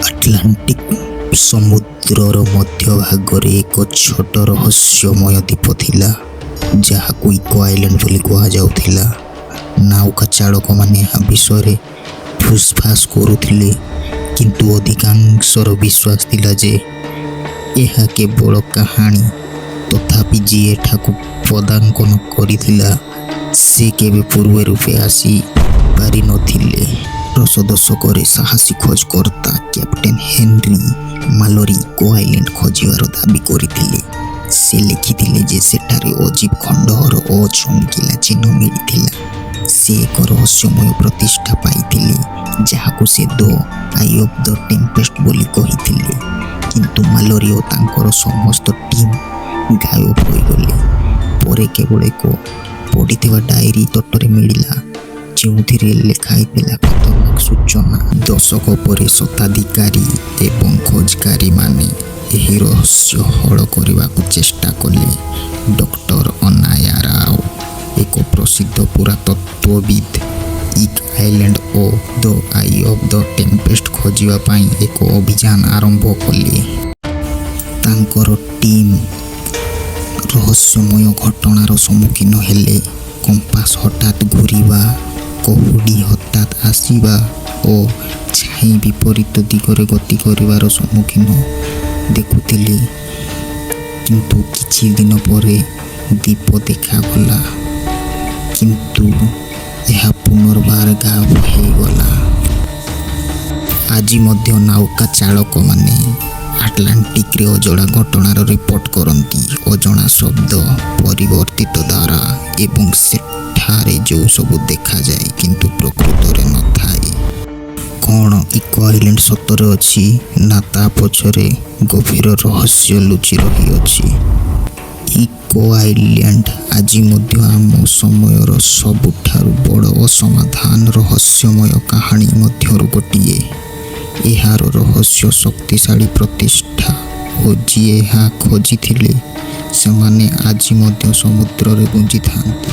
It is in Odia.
ଆଟଲାଣ୍ଟିକ୍ ସମୁଦ୍ରର ମଧ୍ୟଭାଗରେ ଏକ ଛୋଟ ରହସ୍ୟମୟ ଦ୍ୱୀପ ଥିଲା, ଯାହାକୁ ଇକୋ ଆଇଲ୍ୟାଣ୍ଡ ବୋଲି କୁହାଯାଉଥିଲା। ନାଉକା ଚାଳକମାନେ ଏହା ବିଷୟରେ ଫୁସଫାସ କରୁଥିଲେ, କିନ୍ତୁ ଅଧିକାଂଶର ବିଶ୍ୱାସ ଥିଲା ଯେ ଏହା କେବଳ କାହାଣୀ। ତଥାପି ଯିଏ ଏଠାକୁ ପଦାଙ୍କନ କରିଥିଲା ସେ କେବେ ପୂର୍ବ ରୂପେ ଆସି ପାରିନଥିଲେ। 10 ଦଶକରେ ସାହସୀ ଖୋଜକର୍ତ୍ତା କ୍ୟାପ୍ଟେନ୍ ହେନରୀ ମାଲୋରି ଇକୋ ଆଇଲ୍ୟାଣ୍ଡ ଖୋଜିବାର ଦାବି କରିଥିଲେ। ସେ ଲେଖିଥିଲେ ଯେ ସେଠାରେ ଅଜୀବ ଖଣ୍ଡହର ଓ ଚମକିଲା ଚିହ୍ନ ମିଳିଥିଲା। ସେ ଏକ ରହସ୍ୟମୟ ପ୍ରତିଷ୍ଠା ପାଇଥିଲେ, ଯାହାକୁ ସେ ଦ ଆଇ ଅଫ୍ ଦ ଟେମ୍ପେଷ୍ଟ ବୋଲି କହିଥିଲେ। କିନ୍ତୁ ମାଲୋରି ଓ ତାଙ୍କର ସମସ୍ତ ଟିମ୍ ଗାୟବ ହୋଇଗଲେ। ପରେ କେବଳ ଏକ ପଡ଼ିଥିବା ଡାଏରୀ ତଟରେ ମିଳିଲା, ଯେଉଁଥିରେ ଲେଖାହେଇଥିଲା ଖତରନାକ ସୂଚନା। ଦଶକ ପରେ ଶତାଧିକାରୀ ଏବଂ ଖୋଜକାରୀମାନେ ଏହି ରହସ୍ୟ ହଳ କରିବାକୁ ଚେଷ୍ଟା କଲେ। ଡକ୍ଟର ଅନାୟା ରାଓ, ଏକ ପ୍ରସିଦ୍ଧ ପୁରାତତ୍ତ୍ୱବିତ୍, ଇକ୍ ଆଇଲ୍ୟାଣ୍ଡ ଓ the eye of the tempest ଖୋଜିବା ପାଇଁ ଏକ ଅଭିଯାନ ଆରମ୍ଭ କଲେ। ତାଙ୍କର ଟିମ୍ ରହସ୍ୟମୟ ଘଟଣାର ସମ୍ମୁଖୀନ ହେଲେ। କମ୍ପାସ ହଠାତ୍ ଘୂରିବା, କୁହୁଡ଼ି ହଠାତ୍ ଆସିବା ଓ ଛାଇ ବିପରୀତ ଦିଗରେ ଗତି କରିବାର ସମ୍ମୁଖୀନ ଦେଖୁଥିଲେ। କିନ୍ତୁ କିଛି ଦିନ ପରେ ଦ୍ୱୀପ ଦେଖାଗଲା, କିନ୍ତୁ ଏହା ପୁନର୍ବାର ଗାୟବ ହୋଇଗଲା। ଆଜି ମଧ୍ୟ ନାଉକା ଚାଳକମାନେ ଆଟଲାଣ୍ଟିକ୍ରେ ଅଜଣା ଘଟଣାର ରିପୋର୍ଟ କରନ୍ତି। ଅଜଣା ଶବ୍ଦ, ପରିବର୍ତ୍ତିତ ଧାରା ଏବଂ ସେଠାରେ ଯେଉଁ ସବୁ ଦେଖାଯାଏ କିନ୍ତୁ ପ୍ରକୃତରେ ନଥାଏ। କ'ଣ ଇକୋ ଆଇଲ୍ୟାଣ୍ଡ ସତରେ ଅଛି, ନା ତା ପଛରେ ଗଭୀର ରହସ୍ୟ ଲୁଚି ରହିଅଛି? ଇକୋ ଆଇଲ୍ୟାଣ୍ଡ ଆଜି ମଧ୍ୟ ଆମ ସମୟର ସବୁଠାରୁ ବଡ଼ ଅସମାଧାନ ରହସ୍ୟମୟ କାହାଣୀ ମଧ୍ୟରୁ ଗୋଟିଏ। ଏହାର ରହସ୍ୟ ଶକ୍ତିଶାଳୀ ପ୍ରତିଷ୍ଠା ଓ ଯିଏ ଏହା ଖୋଜିଥିଲେ ସେମାନେ ଆଜି ମଧ୍ୟ ସମୁଦ୍ରରେ ଗୁଞ୍ଜିଥାନ୍ତି।